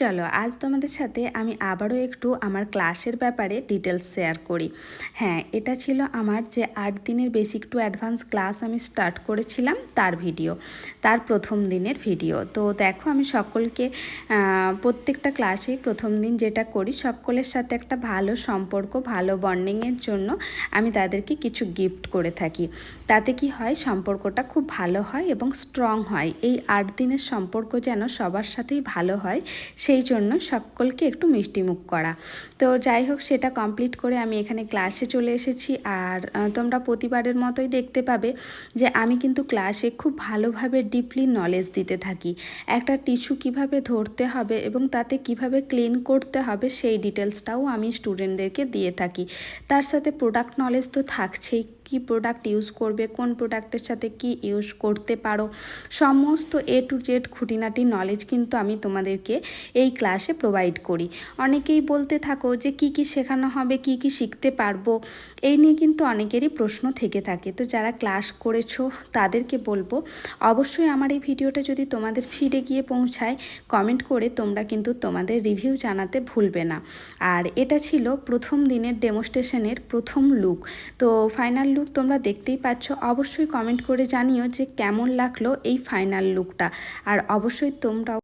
চলো আজ তোমাদের সাথে আমি আবারও একটু আমার ক্লাসের ব্যাপারে ডিটেলস শেয়ার করি। হ্যাঁ, এটা ছিল আমার যে 8 দিনের বেসিক টু অ্যাডভান্স ক্লাস আমি স্টার্ট করেছিলাম তার ভিডিও, তার প্রথম দিনের ভিডিও। তো দেখো আমি সকলকে প্রত্যেকটা ক্লাসেই প্রথম দিন যেটা করি, সকলের সাথে একটা ভালো সম্পর্ক, ভালো বন্ডিংয়ের জন্য আমি তাদেরকে কিছু গিফট করে থাকি। তাতে কি হয়, সম্পর্কটা খুব ভালো হয় এবং স্ট্রং হয়। এই 8 দিনের সম্পর্ক যেন সবার সাথেই ভালো হয়, সেই জন্য সকলকে একটু মিষ্টিমুখ করা। তো যাই হোক, সেটা কমপ্লিট করে আমি এখানে ক্লাসে চলে এসেছি। আর তোমরা প্রতিবারের মতোই দেখতে পাবে যে আমি কিন্তু ক্লাসে খুব ভালোভাবে ডিপলি নলেজ দিতে থাকি। একটা টিস্যু কিভাবে ধরতে হবে এবং তাতে কিভাবে ক্লিন করতে হবে সেই ডিটেলসটাও আমি স্টুডেন্টদেরকে দিয়ে থাকি। তার সাথে প্রোডাক্ট নলেজ তো থাকছেই, কি প্রোডাক্ট ইউজ করবে, কোন প্রোডাক্টের সাথে কি ইউজ করতে পারো, সমস্ত A to Z খুঁটিনাটি নলেজ কিন্তু আমি তোমাদেরকে এই ক্লাসে প্রোভাইড করি। অনেকেই বলতে থাকো যে কি কি শেখানো হবে, কি কি শিখতে পারবো, এই নিয়ে কিন্তু অনেকেরই প্রশ্ন থেকে থাকে। তো যারা ক্লাস করেছো তাদেরকে বলবো, অবশ্যই আমার এই ভিডিওটা যদি তোমাদের ফিডে গিয়ে পৌঁছায়, কমেন্ট করে তোমরা কিন্তু তোমাদের রিভিউ জানাতে ভুলবে না। আর এটা ছিল প্রথম দিনের ডেমোস্ট্রেশনের প্রথম লুক। তো ফাইনাল লুক তোমরা দেখতেই পাচ্ছ। অবশ্যই কমেন্ট করে জানিও যে কেমন লাগলো এই ফাইনাল লুকটা। আর অবশ্যই তোমরাও